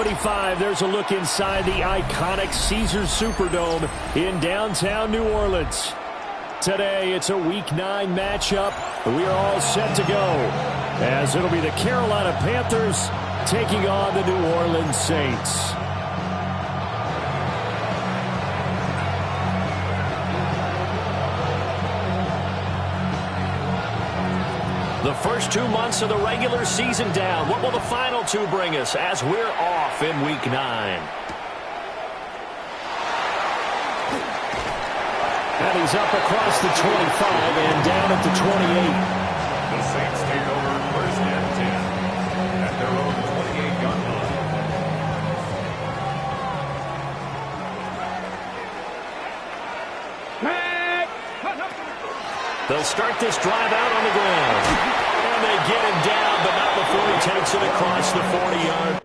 25, there's a look inside the iconic Caesars Superdome in downtown New Orleans. Today, it's a Week 9 matchup. We are all set to go, as it'll be the Carolina Panthers taking on the New Orleans Saints. The first 2 months of the regular season down. What will the final 2 bring us as we're off in Week 9? And he's up across the 25 and down at the 28. The Saints take over first and 10 at their own 28-yard line. They'll start this drive out on the ground. And they get him down, but not before he takes it across the 40-yard.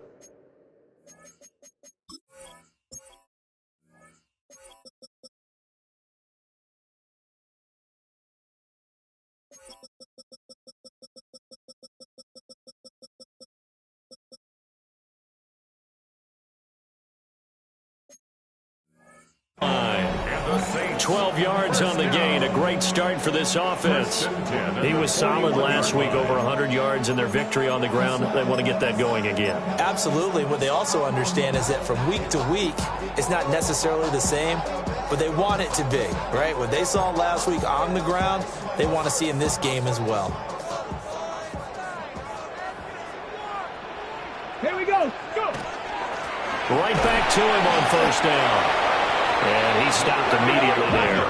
Line. 12 yards on the gain. A great start for this offense. He was solid last week, over 100 yards in their victory on the ground. They want to get that going again. Absolutely. What they also understand is that from week to week, it's not necessarily the same, but they want it to be, right? What they saw last week on the ground, they want to see in this game as well. Here we go. Go. Right back to him on first down. And he stopped immediately there.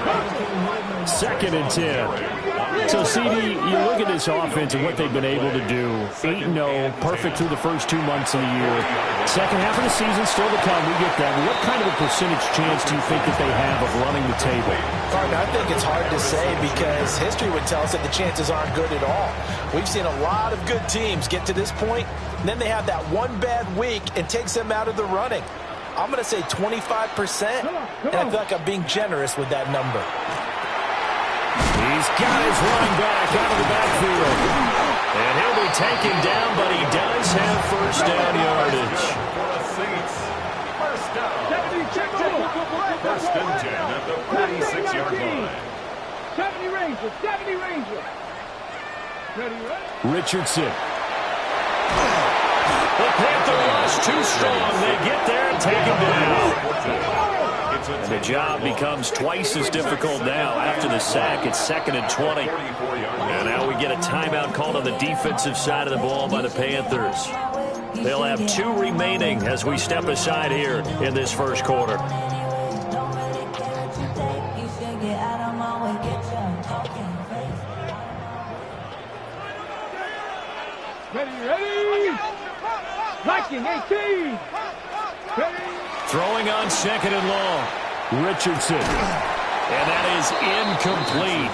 2nd and 10. So, CD, you look at this offense and what they've been able to do. 8-0, perfect through the first 2 months of the year. Second half of the season still to come. We get that. What kind of a percentage chance do you think that they have of running the table? Partner, I think it's hard to say because history would tell us that the chances aren't good at all. We've seen a lot of good teams get to this point, and then they have that one bad week and takes them out of the running. I'm going to say 25%, and I feel like I'm being generous with that number. He's got his running back out of the backfield. And he'll be taken down, but he does have first down yardage. First down. First and 10 at the 46-yard line. 70 Ranger. Ready? Richardson. The Panther rush too strong. They get there and take him down. And the job becomes twice as difficult now. After the sack, it's 2nd and 20. And now we get a timeout called on the defensive side of the ball by the Panthers. They'll have 2 remaining as we step aside here in this first quarter. Ready? Viking 18. Ready? Throwing on 2nd and long. Richardson. And that is incomplete.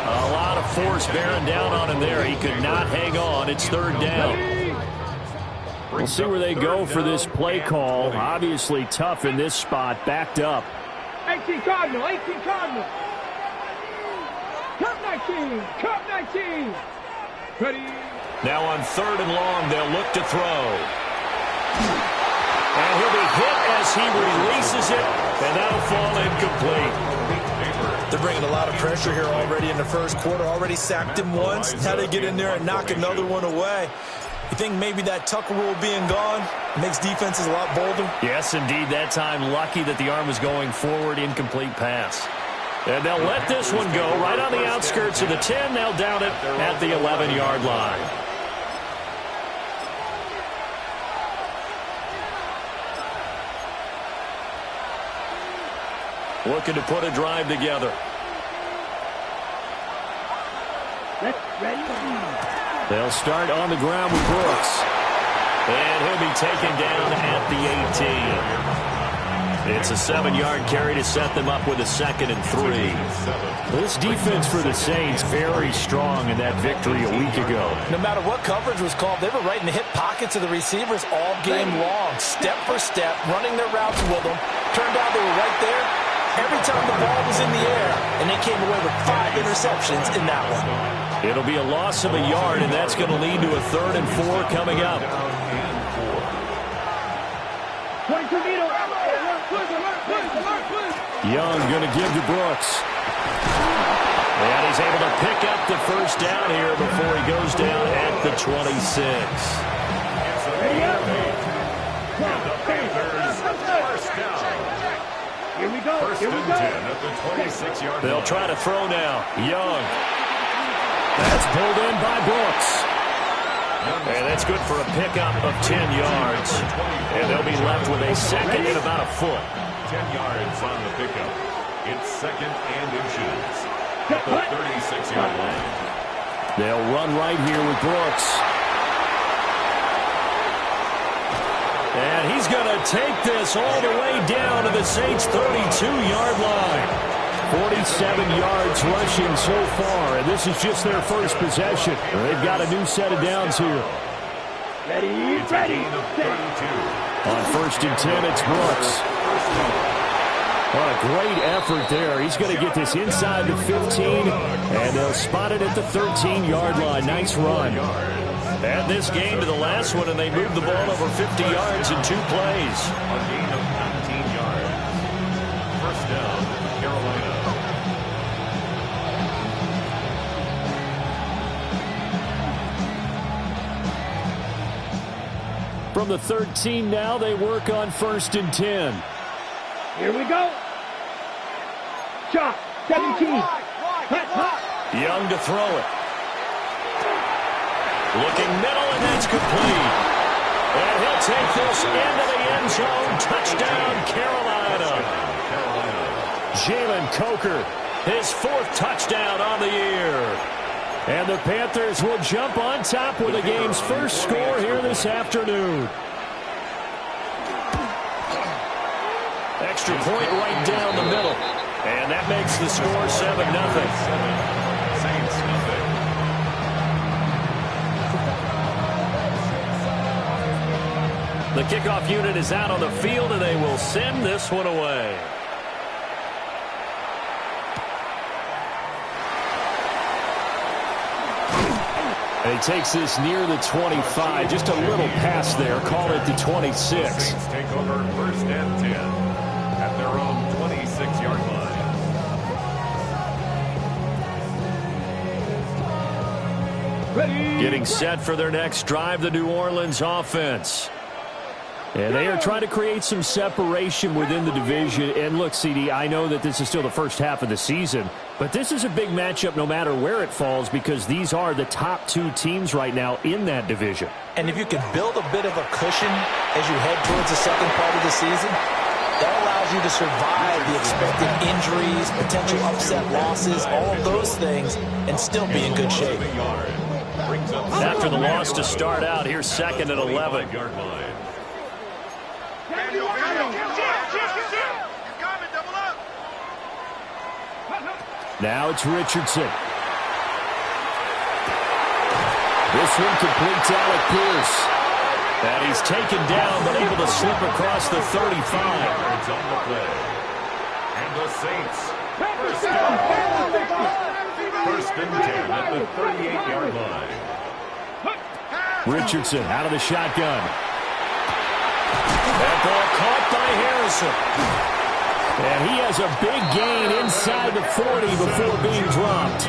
A lot of force bearing down on him there. He could not hang on. It's 3rd down. We'll see where they go for this play call. Obviously tough in this spot. Backed up. 18 Cardinal. Cup 19. Ready? Now on 3rd and long, they'll look to throw. And he'll be hit as he releases it, and that'll fall incomplete. They're bringing a lot of pressure here already in the first quarter. Already sacked him once. How they get in there and knock another one away. You think maybe that Tucker rule being gone makes defenses a lot bolder? Yes, indeed. That time, lucky that the arm was going forward, incomplete pass. And they'll let this one go right on the outskirts of the 10. They'll down it at the 11-yard line. Looking to put a drive together. They'll start on the ground with Brooks. And he'll be taken down at the 18. It's a 7-yard carry to set them up with a 2nd and 3. This defense for the Saints very strong in that victory a week ago. No matter what coverage was called, they were right in the hip pockets of the receivers all game long. Step for step, running their routes with them. Turned out they were right there every time the ball was in the air, and they came away with 5 interceptions in that one. It'll be a loss of a yard, and that's going to lead to a 3rd and 4 coming up. 22 needle. Young going to give to Brooks. And he's able to pick up the first down here before he goes down at the 26. Here we go. First and 10 at the 26-yard line. They'll try to throw now. Young. That's pulled in by Brooks. And that's good for a pickup of 10 yards. And they'll be left with a second and about a foot. 10 yards on the pickup. It's second and inches at the 36-yard line. They'll run right here with Brooks. And he's going to take this all the way down to the Saints' 32-yard line. 47 yards rushing so far, and this is just their first possession. They've got a new set of downs here. Ready. On first and 10, it's Brooks. What a great effort there. He's going to get this inside the 15, and they'll spot it at the 13-yard line. Nice run. Add this game to the last one, and they moved the ball over 50 yards in 2 plays. A gain of 19 yards. First down, Carolina. From the 13 now, they work on first and 10. Here we go. Shot. 17. Young to throw it. Looking middle, and that's complete. And he'll take this into the end zone. Touchdown, Carolina. Jalen Coker, his 4th touchdown on the year. And the Panthers will jump on top with the game's first score here this afternoon. Extra point right down the middle. And that makes the score 7-0. Saints nothing. The kickoff unit is out on the field, and they will send this one away. And he takes this near the 25, just a little past there. Call it the 26. Saints take over first and 10 at their own 26-yard line. Ready. Getting set for their next drive, the New Orleans offense. And they are trying to create some separation within the division. And look, CD, I know that this is still the first half of the season, but this is a big matchup no matter where it falls because these are the top 2 teams right now in that division. And if you can build a bit of a cushion as you head towards the second part of the season, that allows you to survive the expected injuries, potential upset losses, all of those things, and still be in good shape. After the loss to start out, here's second and 11. Now it's Richardson. This one completes Alec Pierce. And he's taken down, but able to slip across the 35. And the Saints. First and 10 at the 38-yard line. Richardson out of the shotgun. That ball caught by Harrison. And he has a big gain inside the 40 before being dropped.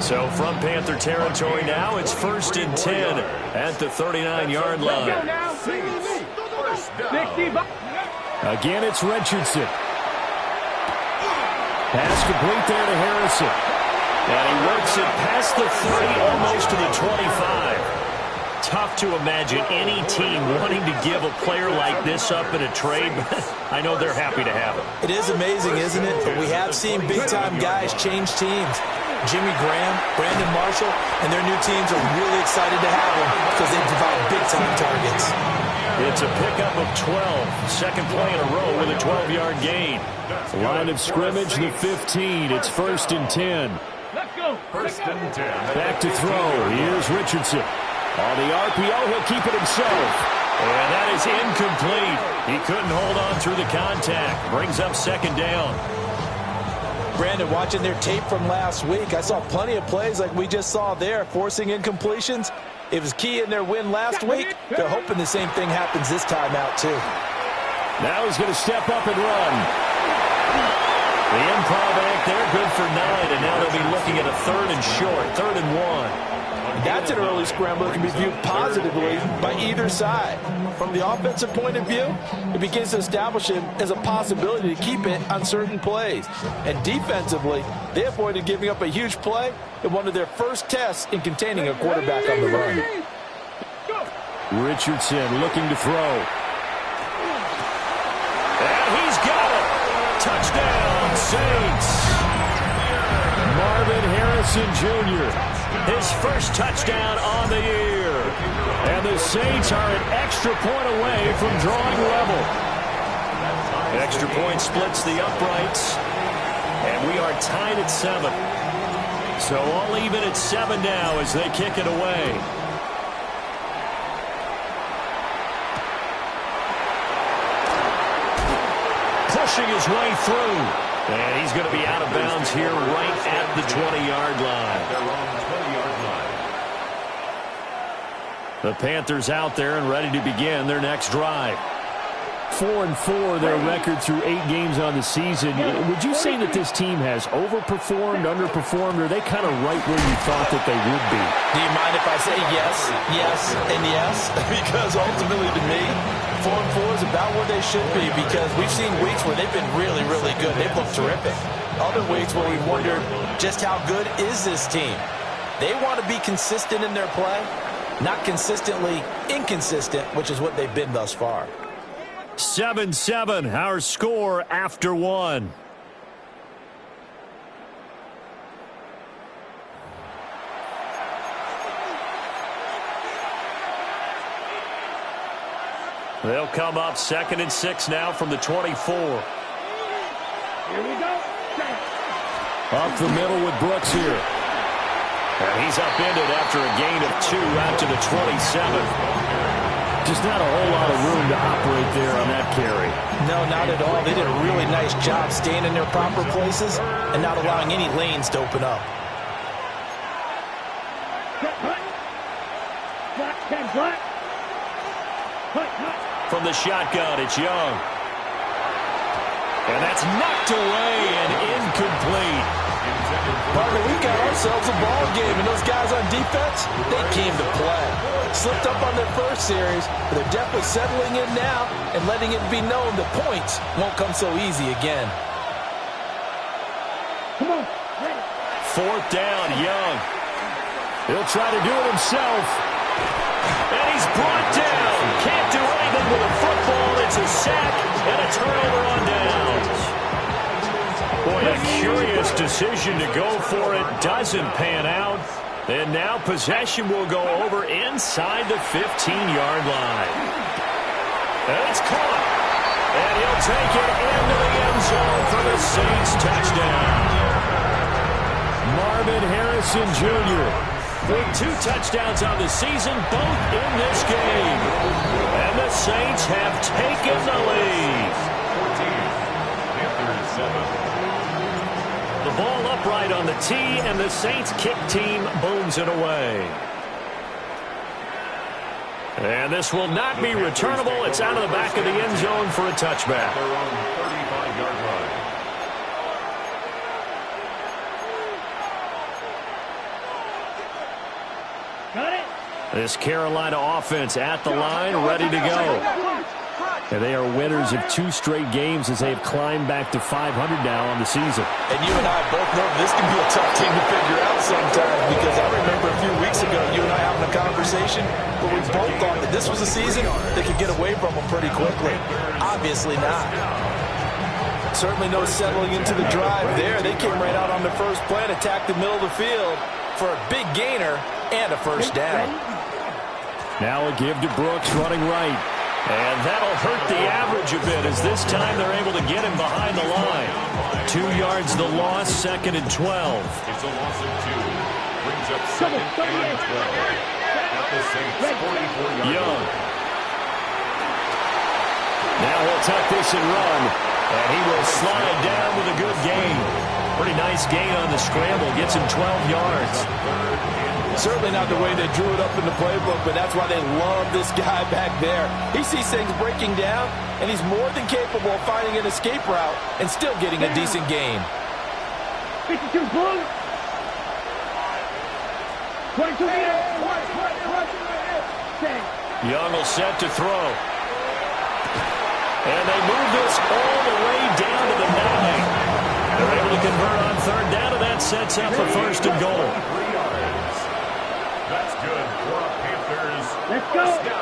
So from Panther territory now, it's first and 10 at the 39-yard line. Again, it's Richardson. Pass complete there to Harrison. And he works it past the 30, almost to the 25. Tough to imagine any team wanting to give a player like this up in a trade, but I know they're happy to have him. It is amazing, isn't it? But we have seen big-time guys change teams. Jimmy Graham, Brandon Marshall, and their new teams are really excited to have them because they provide big-time targets. It's a pickup of 12. Second play in a row with a 12-yard gain. Line of scrimmage, the 15. It's first and 10. Let's go. First and 10. Back to throw. Here's Richardson. On the RPO, he'll keep it himself. And that is incomplete. He couldn't hold on through the contact. Brings up second down. Brandon, watching their tape from last week, I saw plenty of plays like we just saw there, forcing incompletions. It was key in their win last week. They're hoping the same thing happens this time out, too. Now he's going to step up and run. The improv act there, good for 9, and now they'll be looking at a 3rd and short, 3rd and 1. That's an early scramble that can be viewed positively by either side. From the offensive point of view, it begins to establish him as a possibility to keep it on certain plays. And defensively, they avoided giving up a huge play in one of their first tests in containing a quarterback on the run. Richardson looking to throw. And he's got it. Touchdown, Saints. Marvin Harrison Jr., his first touchdown on the year. And the Saints are an extra point away from drawing level. Extra point splits the uprights. And we are tied at 7. So all even at 7 now as they kick it away. Pushing his way through. And he's going to be out of bounds here right at the 20-yard line. They're on the 20-yard line. The Panthers out there and ready to begin their next drive. 4-4 their record through 8 games on the season. Would you say that this team has overperformed, underperformed, or are they kind of right where you thought that they would be? Do you mind if I say yes, yes, and yes? Because ultimately to me, 4-4 is about where they should be, because we've seen weeks where they've been really, really good. They've looked terrific. Other weeks where we've wondered just how good is this team. They want to be consistent in their play, not consistently inconsistent, which is what they've been thus far. 7-7, our score after 1. They'll come up 2nd and 6 now from the 24. Here we go. Up the middle with Brooks here. And he's upended after a gain of 2 out to the 27. Just not a whole lot of room to operate there on that carry. No, not at all. They did a really nice job staying in their proper places and not allowing any lanes to open up. From the shotgun, it's Young. And that's knocked away and incomplete. Partner, we've got ourselves a ball game, and those guys on defense, they came to play. Slipped up on their first series, but they're definitely settling in now and letting it be known that points won't come so easy again. Come on. 4th down, Young. He'll try to do it himself. And he's brought down. Can't do anything with a football. It's a sack and a turnover on downs. Boy, a curious decision to go for it. Doesn't pan out. And now possession will go over inside the 15-yard line. And it's caught. And he'll take it into the end zone for the Saints touchdown. Marvin Harrison Jr. with 2 touchdowns on the season, both in this game. And the Saints have taken the lead. 14. Panthers 7. The ball upright on the tee, and the Saints kick team booms it away. And this will not be returnable. It's out of the back of the end zone for a touchback. They're on the 35-yard line. Got it. This Carolina offense at the line, ready to go. And they are winners of 2 straight games as they have climbed back to 500 now on the season. And you and I both know this can be a tough thing to figure out sometimes, because I remember a few weeks ago you and I having a conversation where we both thought that this was a season that could get away from them pretty quickly. Obviously not. Certainly no settling into the drive there. They came right out on the first play and attacked the middle of the field for a big gainer and a first down. Now a give to Brooks running right. And that'll hurt the average a bit, as this time they're able to get him behind the line. 2 yards the loss, 2nd and 12. It's a loss of 2. Brings up 2nd and 12. At the Saints' 44-yard Young. line. Now he'll tuck this and run. And he will slide down with a good gain. Pretty nice gain on the scramble. Gets him 12 yards. Certainly not the way they drew it up in the playbook, but that's why they love this guy back there. He sees things breaking down, and he's more than capable of finding an escape route and still getting a decent gain. 52 blue. 22 meters. Young will set to throw. And they move this all the way down to the 9. They're able to convert on third down, and that sets up a first and goal. 3 yards. That's good for a Panthers. Let's go.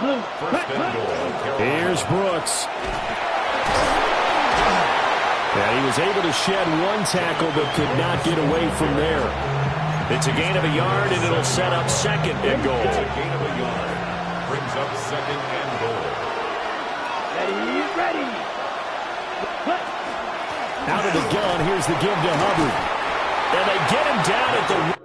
Blue. First and goal. Here's Brooks. Yeah, he was able to shed one tackle but could not get away from there. It's a gain of a yard, and it'll set up second and goal. It's a gain of a yard. Brings up second and goal. Ready. Out of the gun, here's the give to Hubbard. And they get him down at the...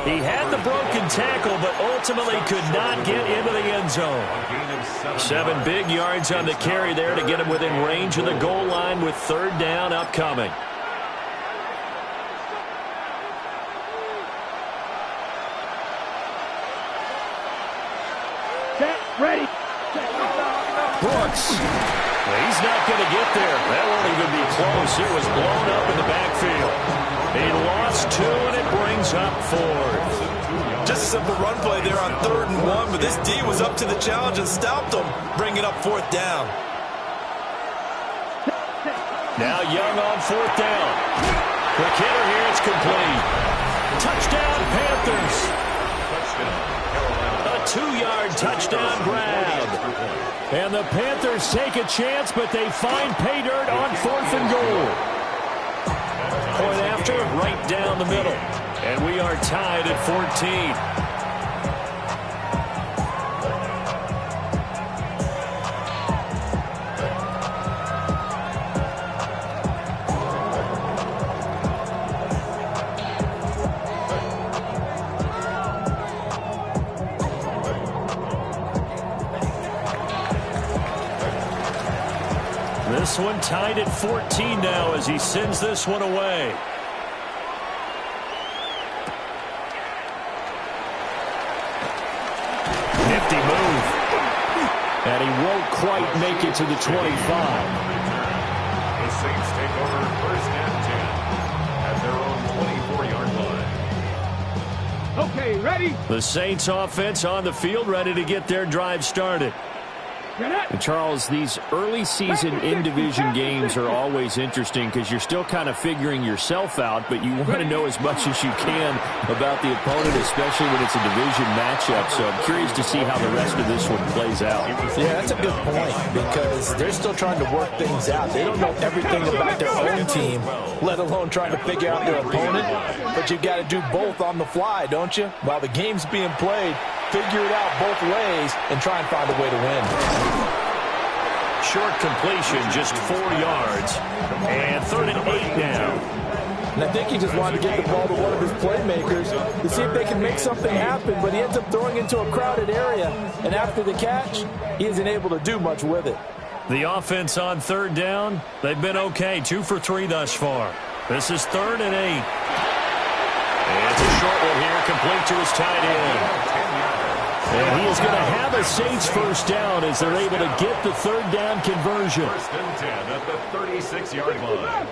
He had the broken tackle, but ultimately could not get into the end zone. 7 big yards on the carry there to get him within range of the goal line with third down upcoming. Set. Ready. Brooks. He's not going to get there. That won't even be close. It was blown up in the backfield. He lost 2, and it brings up 4th. Just a simple run play there on 3rd and 1, but this D was up to the challenge and stopped him, bringing up 4th down. Now Young on 4th down. The kicker here, it's complete. Touchdown, Panthers. A 2-yard touchdown grab. And the Panthers take a chance, but they find pay dirt on 4th and goal. Point after, right down the middle. And we are tied at 14. This one tied at 14 now as he sends this one away. Nifty move. And he won't quite make it to the 25. The Saints take over first and 10 at their own 24-yard line. Okay, ready. The Saints offense on the field, ready to get their drive started. And Charles, these early season in-division games are always interesting because you're still kind of figuring yourself out, but you want to know as much as you can about the opponent, especially when it's a division matchup. So I'm curious to see how the rest of this one plays out. Yeah, that's a good point because they're still trying to work things out. They don't know everything about their own team, let alone trying to figure out their opponent. But you've got to do both on the fly, don't you? While the game's being played, figure it out both ways and try and find a way to win. Short completion, just 4 yards. And 3rd and 8 now. And I think he just wanted to get the ball to one of his playmakers to see if they can make something happen, but he ends up throwing into a crowded area. And after the catch, he isn't able to do much with it. The offense on 3rd down, they've been okay. 2 for 3 thus far. This is 3rd and 8. And it's a short one here, complete to his tight end. And he is going to have a Saints first down as they're able to get the 3rd down conversion. First and 10 at the 36-yard line.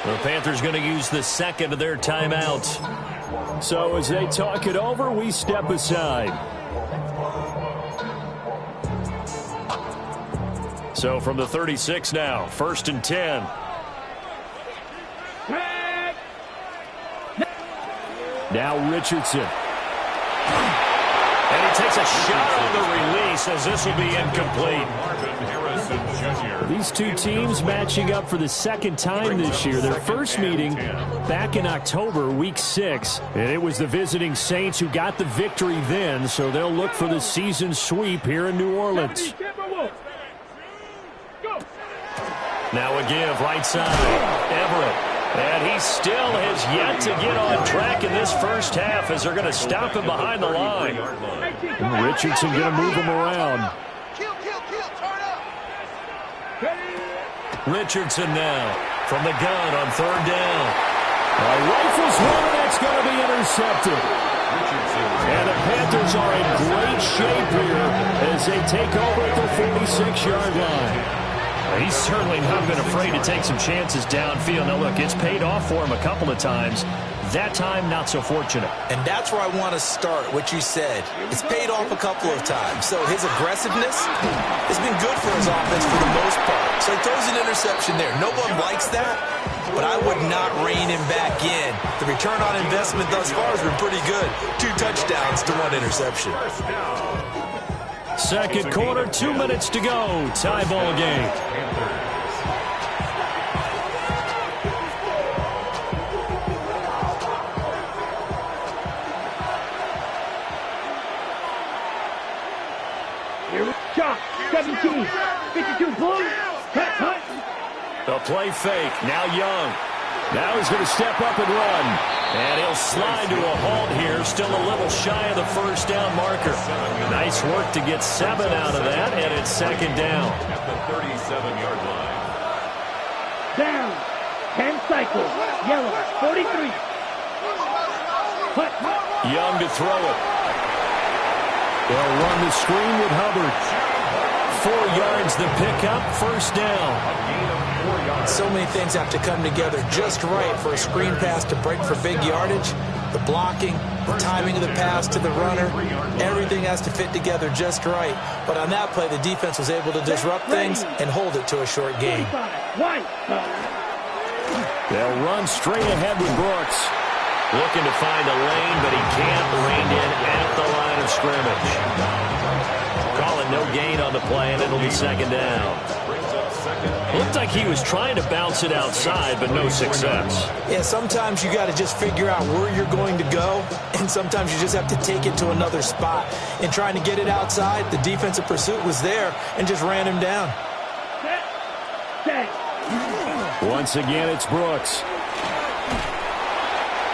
The Panthers going to use the second of their timeouts. So as they talk it over, we step aside. So from the 36 now, 1st and 10. Now Richardson. And he takes a shot on the release as this will be incomplete. These two teams matching up for the second time this year. Their first meeting back in October, week 6. And it was the visiting Saints who got the victory then, so they'll look for the season sweep here in New Orleans. Now a give, right side, Everett. And he still has yet to get on track in this first half as they're going to stop him behind the line. And Richardson going to move him around. Richardson now from the gun on third down. Rifles one, and that's going to be intercepted. And the Panthers are in great shape here as they take over at the 46-yard line. He's certainly not been afraid to take some chances downfield. Now, look, it's paid off for him a couple of times. That time, not so fortunate. And that's where I want to start, what you said. It's paid off a couple of times. So his aggressiveness has been good for his offense for the most part. So he throws an interception there. No one likes that, but I would not rein him back in. The return on investment thus far has been pretty good. 2 touchdowns to 1 interception. Second quarter, 2 minutes to go. Tie ball game. Here we go. 17. 52 blue. Hut. The play fake. Now Young. Now he's going to step up and run. And he'll slide to a halt here. Still a little shy of the first down marker. Nice work to get 7 out of that. And it's second down. At the 37-yard line. Down. 10 cycles. Yellow. 43. Hut. Young to throw it. They'll run the screen with Hubbard. 4 yards the pickup. First down. So many things have to come together just right for a screen pass to break for big yardage. The blocking, the timing of the pass to the runner, everything has to fit together just right. But on that play, the defense was able to disrupt things and hold it to a short game. They'll run straight ahead with Brooks. Looking to find a lane, but he can't. Reined in at the line of scrimmage. Calling no gain on the play, and it'll be second down. Looked like he was trying to bounce it outside, but no success. Yeah, sometimes you got to just figure out where you're going to go, and sometimes you just have to take it to another spot. In trying to get it outside, the defensive pursuit was there and just ran him down. Once again, it's Brooks.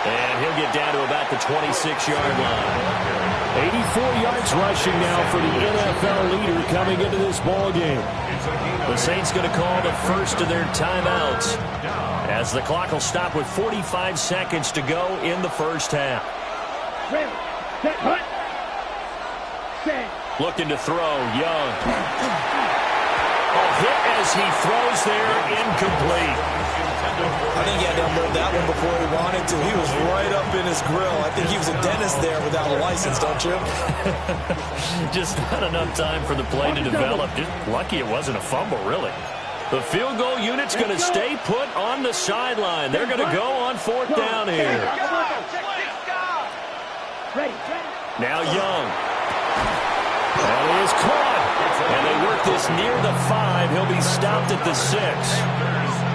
And he'll get down to about the 26-yard line. 84 yards rushing now for the NFL leader coming into this ball game. The Saints going to call the first of their timeouts as the clock will stop with 45 seconds to go in the first half. Looking to throw, Young. A hit as he throws there, incomplete. I think he had to unload that one before he wanted to. He was right up in his grill. I think he was a dentist there without a license, don't you? Just not enough time for the play to develop. Just lucky it wasn't a fumble, really. The field goal unit's going to stay put on the sideline. They're going to go on 4th down here. Now Young. And he is caught. And they work this near the 5. He'll be stopped at the 6.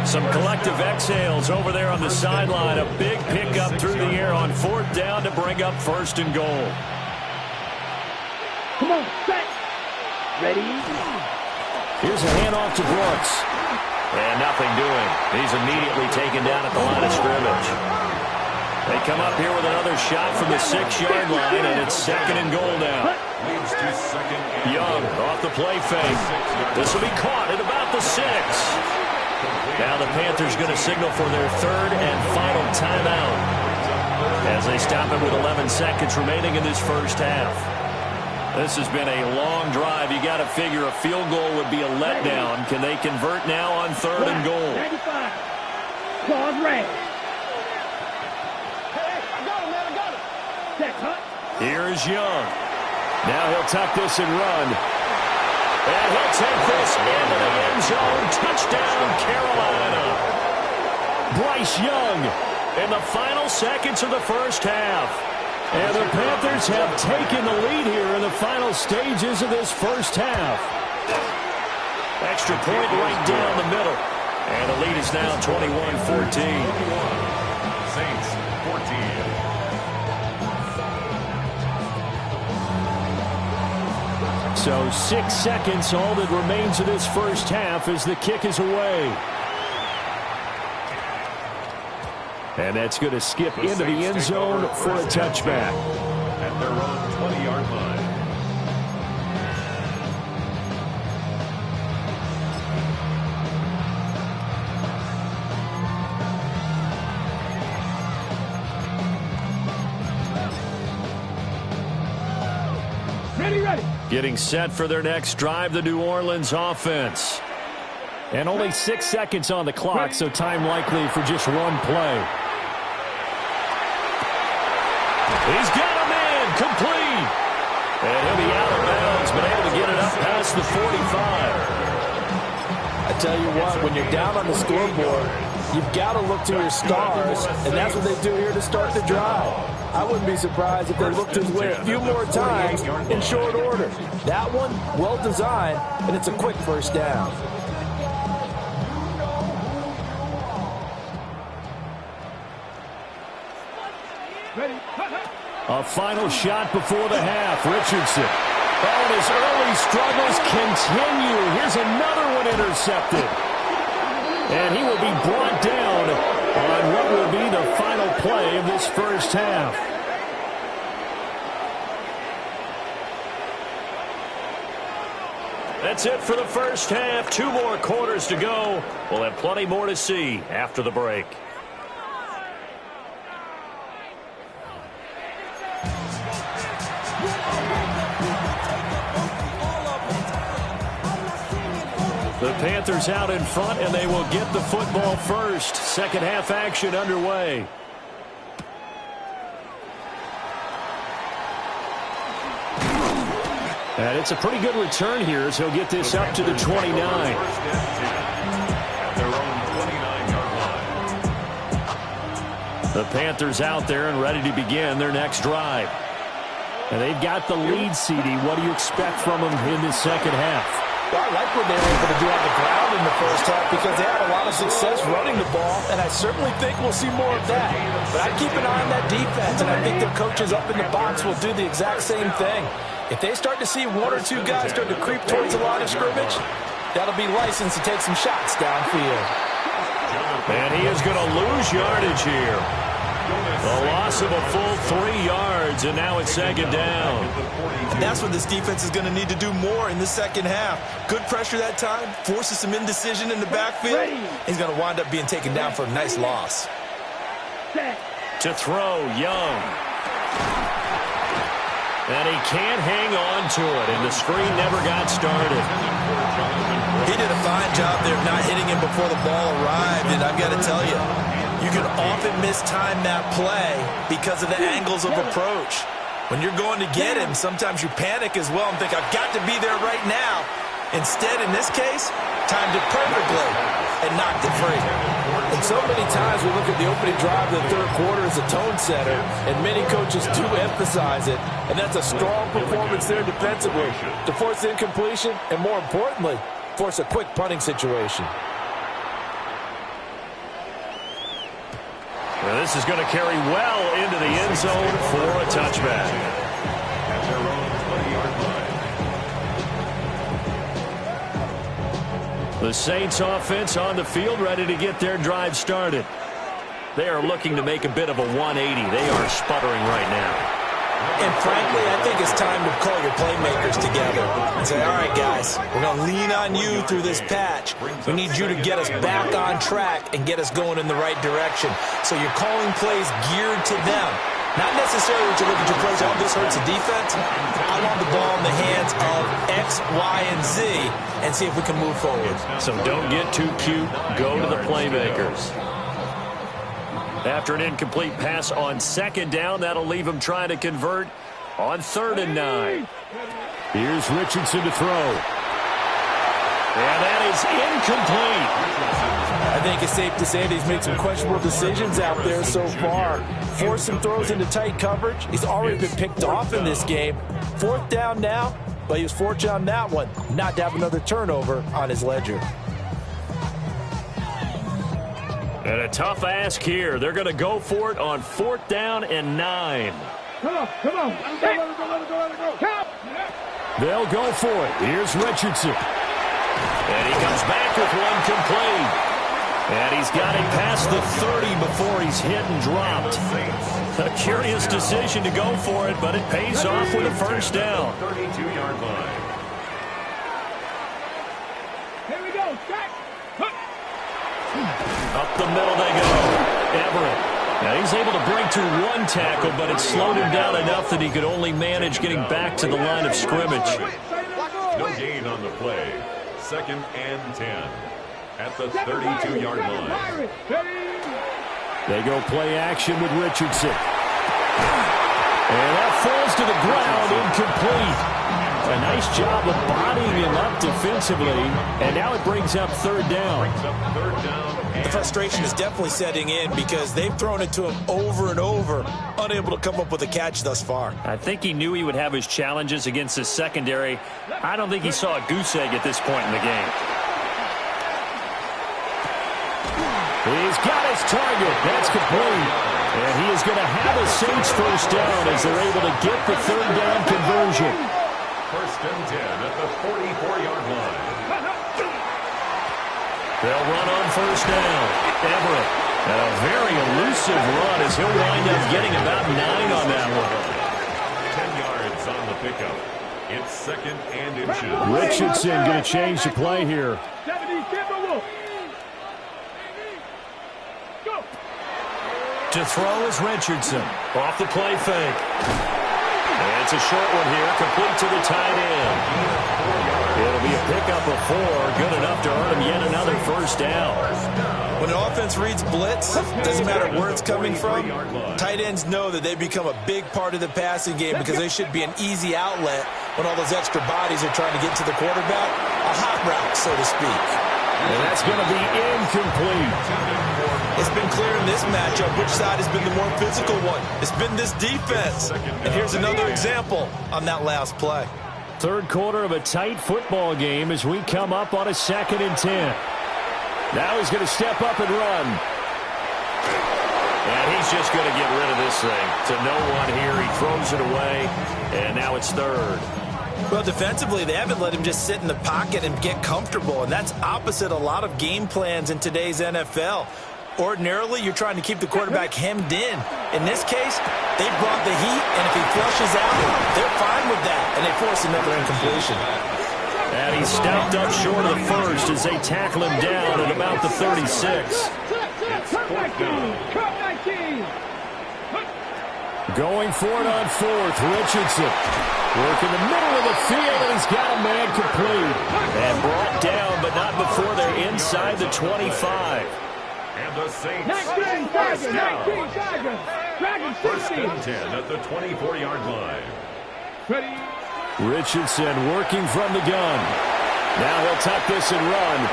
Some collective exhales over there on the sideline. A big pickup through the air on 4th down to bring up 1st and goal. Come on, set. Ready? Here's a handoff to Brooks. And nothing doing. He's immediately taken down at the line of scrimmage. They come up here with another shot from the 6-yard line, and it's 2nd and goal now. Young off the play fake. This will be caught at about the 6. Now the Panthers going to signal for their 3rd and final timeout as they stop it with 11 seconds remaining in this first half. This has been a long drive. You got to figure a field goal would be a letdown. Can they convert now on 3rd and goal? 95. Claude Ray. Here's Young. Now he'll tuck this and run. And he'll take this into the end zone. Touchdown, Carolina. Bryce Young in the final seconds of the first half. And the Panthers have taken the lead here in the final stages of this first half. Extra point right down the middle. And the lead is now 21-14. Saints 14. So 6 seconds, all that remains of this first half as the kick is away. And that's going to skip into the end zone for a touchback. At their own 20-yard line. Ready. Getting set for their next drive, the New Orleans offense. And only 6 seconds on the clock, so time likely for just one play. He's got a man, complete. And he'll be out of bounds, but able to get it up past the 45. I tell you what, when you're down on the scoreboard, you've got to look to your stars, and that's what they do here to start the drive. I wouldn't be surprised if they looked his way a few more times in short order. That one, well designed, and it's a quick first down. A final shot before the half. Richardson. Oh, and his early struggles continue. Here's another one intercepted. And he will be brought down on what will be the final play of this first half. That's it for the first half. 2 more quarters to go. We'll have plenty more to see after the break. The Panthers out in front, and they will get the football first. Second half action underway. And it's a pretty good return here as he'll get this up to the 29. The Panthers out there and ready to begin their next drive. And they've got the lead, CD. What do you expect from them in this second half? Well, I like what they were able to do on the ground in the first half because they had a lot of success running the ball, and I certainly think we'll see more of that. But I keep an eye on that defense, and I think their coaches up in the box will do the exact same thing. If they start to see 1 or 2 guys start to creep towards the line of scrimmage, that'll be licensed to take some shots downfield. And he is going to lose yardage here. The loss of a full 3 yards, and now it's second down. And that's what this defense is going to need to do more in the second half. Good pressure that time, forces some indecision in the backfield. He's going to wind up being taken down for a nice loss. To throw, Young. And he can't hang on to it, and the screen never got started. He did a fine job there of not hitting him before the ball arrived, and I've got to tell you, you can often mistime that play because of the angles of approach. When you're going to get him, sometimes you panic as well and think, I've got to be there right now. Instead, in this case, timed it perfectly and knocked it free. And so many times we look at the opening drive of the third quarter as a tone setter, and many coaches do emphasize it, and that's a strong performance there defensively to force incompletion and, more importantly, force a quick punting situation. Well, this is going to carry well into the end zone for a touchback. At their own 20-yard line. The Saints offense on the field, ready to get their drive started. They are looking to make a bit of a 180. They are sputtering right now. And frankly, I think it's time to call your playmakers together and say, all right, guys, we're going to lean on you through this patch. We need you to get us back on track and get us going in the right direction. So you're calling plays geared to them. Not necessarily that you look at your plays, oh, this hurts the defense. I want the ball in the hands of X, Y, and Z and see if we can move forward. So don't get too cute. Go to the playmakers. After an incomplete pass on second down, that'll leave him trying to convert on 3rd and 9. Here's Richardson to throw. And that is incomplete. I think it's safe to say that he's made some questionable decisions out there so far. Forced some throws into tight coverage. He's already been picked off in this game. 4th down now. but he was fortunate on that one not to have another turnover on his ledger. And a tough ask here. They're going to go for it on 4th down and 9. Come on. Let it go. Come. They'll go for it. Here's Richardson. And he comes back with one complete. And he's got it past the 30 before he's hit and dropped. A curious decision to go for it, but it pays off with a first down. 32-yard line. Here we go. Jack. Up the middle they go. Everett. Now he's able to break through one tackle, but it slowed him down enough that he could only manage getting back to the line of scrimmage. No gain on the play. 2nd and 10 at the 32-yard line. They go play action with Richardson. And that falls to the ground, incomplete. A nice job of bodying him up defensively, and now it brings up 3rd down. The frustration is definitely setting in because they've thrown it to him over and over, unable to come up with a catch thus far. I think he knew he would have his challenges against his secondary. I don't think he saw a goose egg at this point in the game. He's got his target. That's complete. And he is going to have a Saints first down as they're able to get the 3rd down conversion. 1st and 10 at the 44-yard line. They'll run on first down. Everett. And a very elusive run as he'll wind up getting about 9 on that one. 10 yards on the pickup. It's 2nd and inches. Richardson going to change the play here. 70, Timberwolf. Go. To throw is Richardson. Off the play fake. And it's a short one here, complete to the tight end. It'll be a pickup of 4, good enough to earn him yet another first down. When an offense reads blitz, doesn't matter where it's coming from, tight ends know that they become a big part of the passing game because they should be an easy outlet when all those extra bodies are trying to get to the quarterback. A hot route, so to speak. And that's going to be incomplete. It's been clear in this matchup which side has been the more physical one. It's been this defense. And here's another example on that last play. 3rd quarter of a tight football game as we come up on a 2nd and 10. Now he's going to step up and run. And he's just going to get rid of this thing. To no one here, he throws it away, and now it's 3rd. Well, defensively, they haven't let him just sit in the pocket and get comfortable, and that's opposite a lot of game plans in today's NFL. Ordinarily, you're trying to keep the quarterback hemmed in. In this case, they brought the heat, and if he flushes out, they're fine with that, and they force another incompletion. And he stepped up short of the first as they tackle him down at about the 36. Going for it on 4th, Richardson. Working the middle of the field, and he's got a man complete. And brought down, but not before they're inside the 25. And the Saints. 19 Tigers. 1st and 10 at the 24-yard line. Ready. Richardson working from the gun. Now he'll tuck this and run.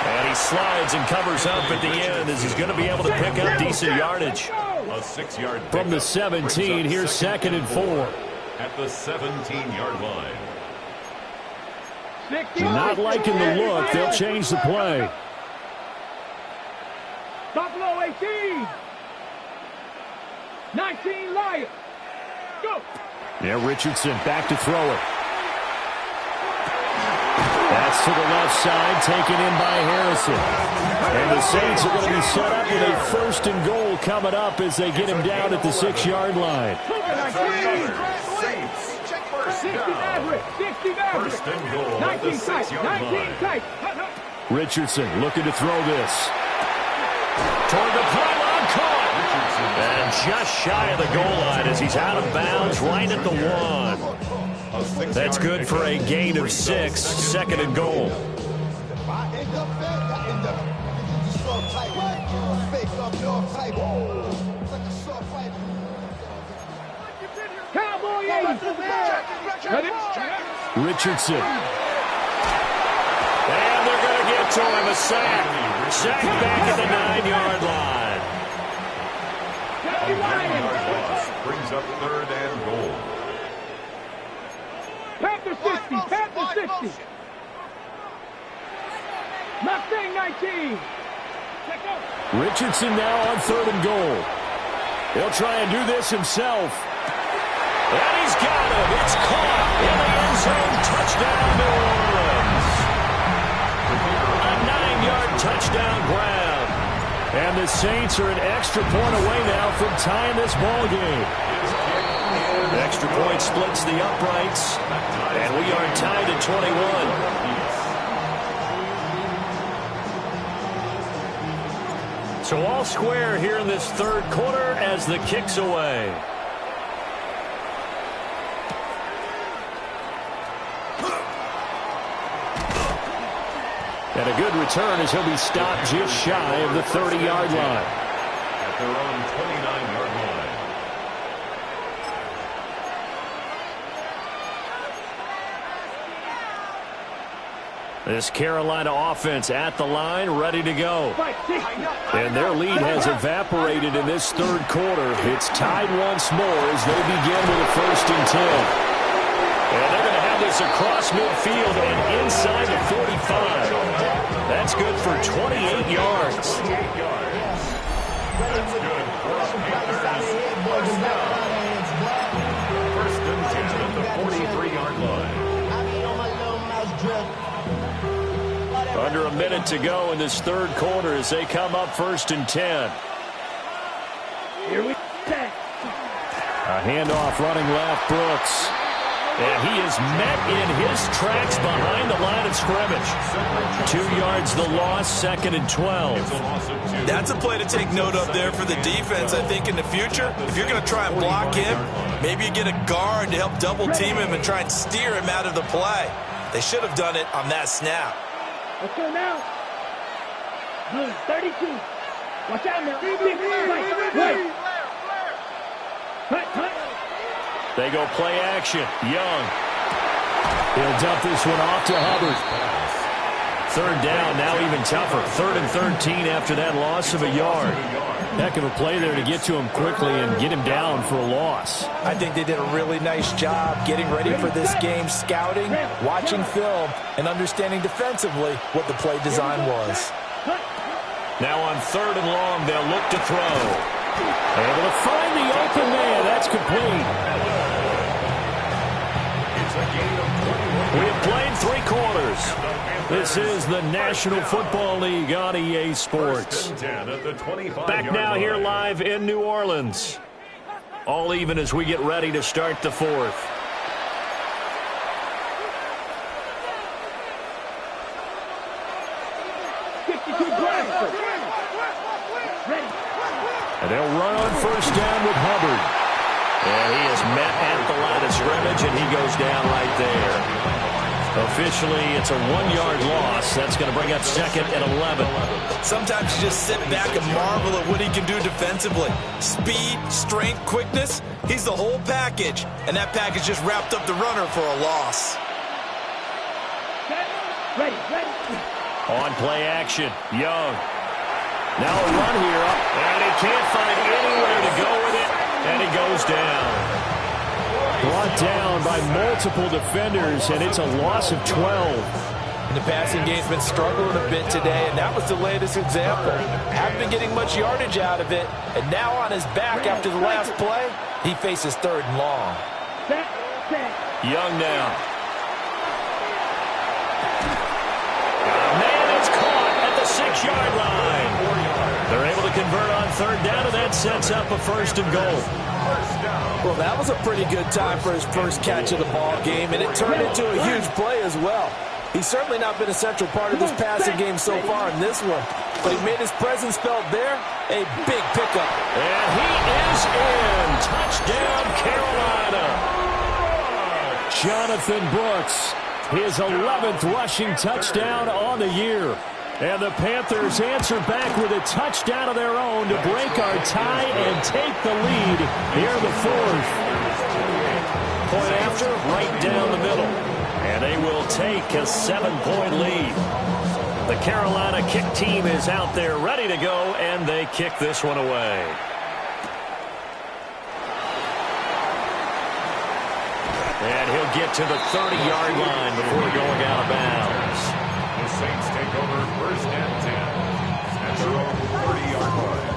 And he slides and covers up at the end as he's going to be able to pick up decent yardage. A 6-yard From the 17, here's 2nd and 4. At the 17-yard line. Not liking the look. They'll change the play. Buffalo 18. 19 Lions. Go. Yeah, Richardson back to throw it. That's to the left side, taken in by Harrison. And the Saints are going to be set up with a 1st and goal coming up as they get him down at the 6-yard line. Saints. 60 Maverick. 60 Maverick. 1st and goal at the 6-yard line. Richardson looking to throw this. Toward the pylon, caught. And just shy of the goal line as he's out of bounds right at the 1. That's good for a gain of 6, 2nd and goal. Cowboy 80. Richardson. And they're going to get to him a sack. Sack back at the 9-yard line. A 9-yard loss brings up 3rd and goal. Panthers 60. Panthers 60. Mustang 19. Check out. Richardson now on 3rd and goal. He'll try and do this himself. And he's got him. It's caught in the end zone. Touchdown, New Orleans. A 9-yard touchdown grab. And the Saints are an extra point away now from tying this ball game. Extra point splits the uprights. And we are tied at 21. So all square here in this 3rd quarter as the kick's away. And a good return as he'll be stopped just shy of the 30-yard line. At their own 29-yard line. This Carolina offense at the line, ready to go. And their lead has evaporated in this 3rd quarter. It's tied once more as they begin with a 1st and 10. And they're going to have this across midfield and inside the 45. That's good for 28 yards. That's good for a Panthers first down. 1st and 10 at the 43-yard line. Under a minute to go in this 3rd quarter as they come up 1st and 10. Here we go. A handoff running left, Brooks. And he is met in his tracks behind the line of scrimmage. 2 yards the loss, 2nd and 12. That's a play to take note of there for the defense, I think, in the future. If you're going to try and block him, maybe you get a guard to help double-team him and try and steer him out of the play. They should have done it on that snap. Let's go now. Blue 32. Watch out now. Right. They go play action. Young. He'll dump this one off to Hubbard. 3rd down, now even tougher. 3rd and 13 after that loss of a yard. Heck of a play there to get to him quickly and get him down for a loss. I think they did a really nice job getting ready for this game, scouting, watching film, and understanding defensively what the play design was. Now on 3rd and long, they'll look to throw. Able to find the open man. That's complete. We have played 3 quarters. This is the National Football League on EA Sports. Back now here live in New Orleans. All even as we get ready to start the 4th. And they'll run on 1st down with Hubbard. And he is met at the line of scrimmage, and he goes down right there. Officially, it's a 1-yard loss. That's going to bring up 2nd and 11. Sometimes you just sit back and marvel at what he can do defensively. Speed, strength, quickness, he's the whole package. And that package just wrapped up the runner for a loss. Ready. On play action, Young. Now a run here, and he can't find anywhere to go with it, and he goes down. Brought down by multiple defenders, and it's a loss of 12. And the passing game's been struggling a bit today, and that was the latest example. Haven't been getting much yardage out of it, and now on his back after the last play, he faces 3rd and long. Young now. Man, it's caught at the 6-yard line. They're able to convert on 3rd down, and that sets up a 1st and goal. Well, that was a pretty good time for his first catch of the ball game, and it turned into a huge play as well. He's certainly not been a central part of this passing game so far in this one, but he made his presence felt there. A big pickup. And he is in. Touchdown, Carolina. Jonathan Brooks, his 11th rushing touchdown on the year. And the Panthers answer back with a touchdown of their own to break our tie and take the lead here in the 4th. Point after, right down the middle. And they will take a 7-point lead. The Carolina kick team is out there ready to go, and they kick this one away. And he'll get to the 30-yard line before going out of bounds. The Saints take over first and 10 at their own 30-yard line.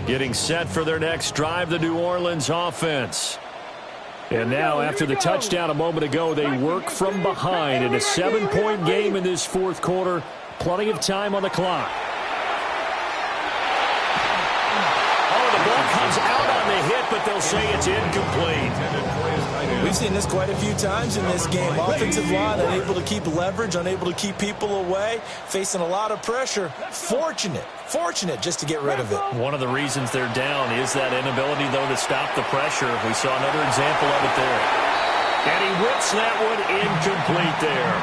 Getting set for their next drive, the New Orleans offense. And now, after the touchdown a moment ago, they work from behind in a 7-point game in this fourth quarter. Plenty of time on the clock. Oh, the ball comes out on the hit, but they'll say it's incomplete. We've seen this quite a few times in this game. Offensive line unable to keep leverage, unable to keep people away, facing a lot of pressure. Fortunate just to get rid of it. One of the reasons they're down is that inability, though, to stop the pressure. We saw another example of it there. And he whips that one incomplete there.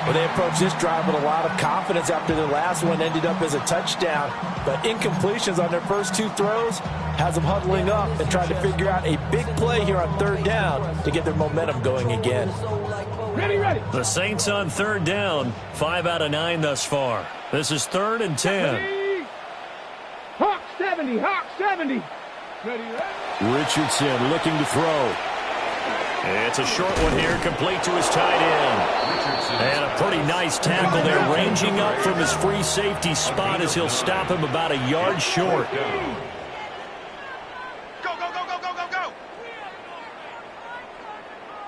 Well, they approached this drive with a lot of confidence after their last one ended up as a touchdown. But incompletions on their first two throws has them huddling up and trying to figure out a big play here on third down to get their momentum going again. Ready. The Saints on third down, 5 out of 9 thus far. This is 3rd and 10. Hawk 70. Ready. Richardson looking to throw. It's a short one here, complete to his tight end. And a pretty nice tackle there, ranging up from his free safety spot as he'll stop him about a yard short. Go.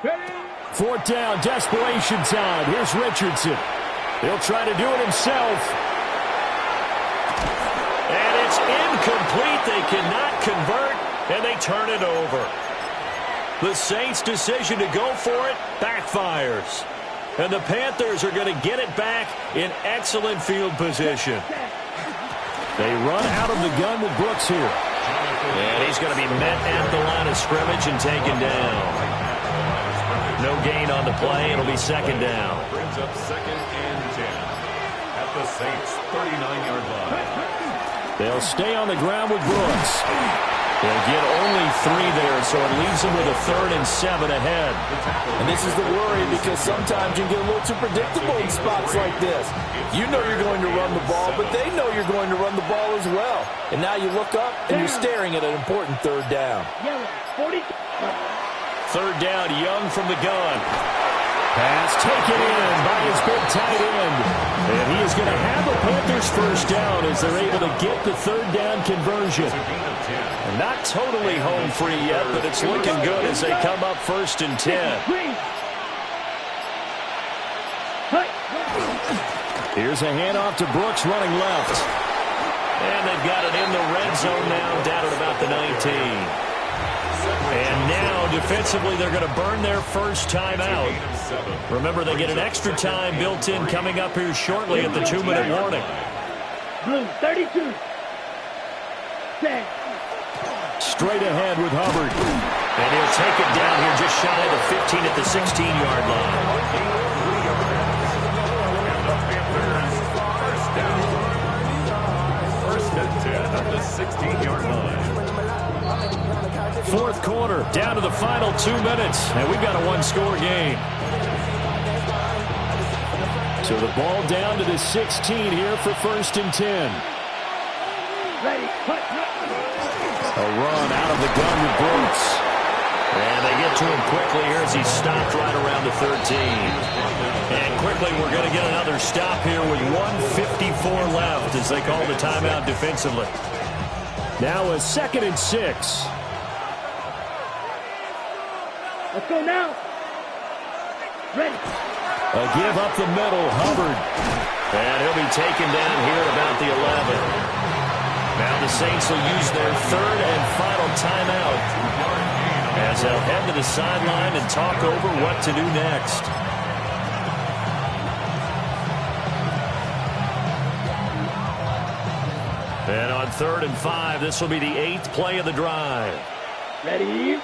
Ready. 4th down, desperation time. Here's Richardson. He'll try to do it himself. And it's incomplete. They cannot convert, and they turn it over. The Saints' decision to go for it backfires. And the Panthers are going to get it back in excellent field position. They run out of the gun with Brooks here. And he's going to be met at the line of scrimmage and taken down. No gain on the play. It'll be 2nd down. Brings up 2nd and 10 at the Saints' 39-yard line. They'll stay on the ground with Brooks. They'll get only 3 there, so it leaves them with a 3rd and 7 ahead. And this is the worry because sometimes you get a little too predictable in spots like this. You know you're going to run the ball, but they know you're going to run the ball as well. And now you look up and you're staring at an important 3rd down. 3rd down, Young from the gun. Pass taken in by his big tight end. And he is going to have a Panthers first down as they're able to get the 3rd down conversion. And not totally home free yet, but it's looking good as they come up 1st and 10. Here's a handoff to Brooks running left. And they've got it in the red zone now, down at about the 19. And now, defensively, they're going to burn their first timeout. Remember, they get an extra time built in coming up here shortly at the 2-minute warning. Blue 32. Straight ahead with Hubbard. And he'll take it down here just shy of the 15 at the 16-yard line. First and 10 at the 16-yard line. 4th quarter, down to the final 2 minutes, and we've got a 1-score game. So the ball down to the 16 here for 1st and 10. Ready. A run out of the gun with Brooks. And they get to him quickly here as he's stopped right around the 13. And quickly we're going to get another stop here with 1:54 left as they call the timeout defensively. Now a 2nd and 6. Let's go now. Ready. A give up the middle, Hubbard. And he'll be taken down here at about the 11. Now the Saints will use their 3rd and final timeout as they'll head to the sideline and talk over what to do next. And on 3rd and 5, this will be the 8th play of the drive. Ready.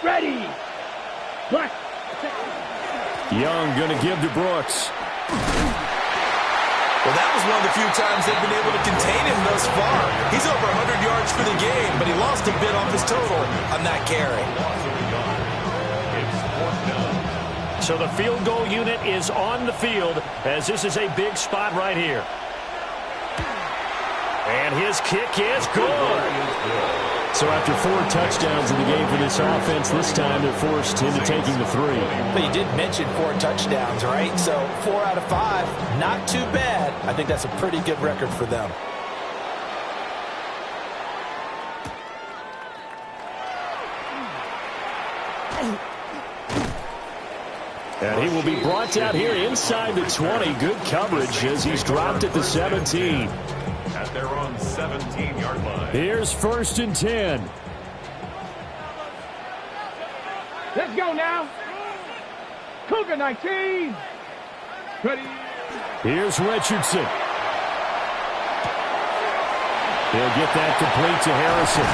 Black. Young going to give to Brooks. Well, that was one of the few times they've been able to contain him thus far. He's over 100 yards for the game, but he lost a bit off his total on that carry. So the field goal unit is on the field as this is a big spot right here. And his kick is good. So after 4 touchdowns in the game for this offense, this time they're forced into taking the 3. But you did mention 4 touchdowns, right? So 4 out of 5, not too bad. I think that's a pretty good record for them. And he will be brought down here inside the 20. Good coverage as he's dropped at the 17. At their own 17-yard line. Here's 1st and 10. Let's go now. Cougar 19. Ready. Here's Richardson. He'll get that complete to Harrison.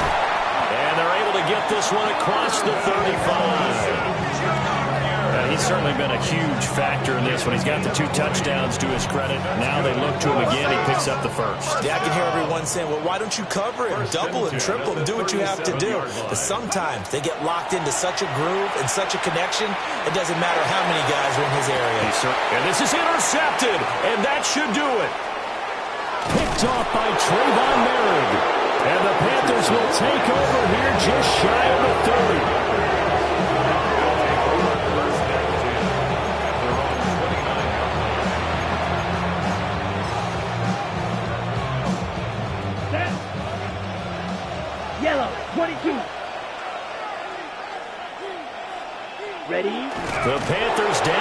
And they're able to get this one across the 35. He's certainly been a huge factor in this one. He's got the 2 touchdowns to his credit. Now they look to him again. He picks up the 1st. Yeah, I can hear everyone saying, well, why don't you cover him? Double and triple him. Do what you have to do. But sometimes they get locked into such a groove and such a connection, it doesn't matter how many guys are in his area. And this is intercepted, and that should do it. Picked off by Trayvon Merritt. And the Panthers will take over here just shy of the 30. Yellow, 22. Ready? The Panthers down.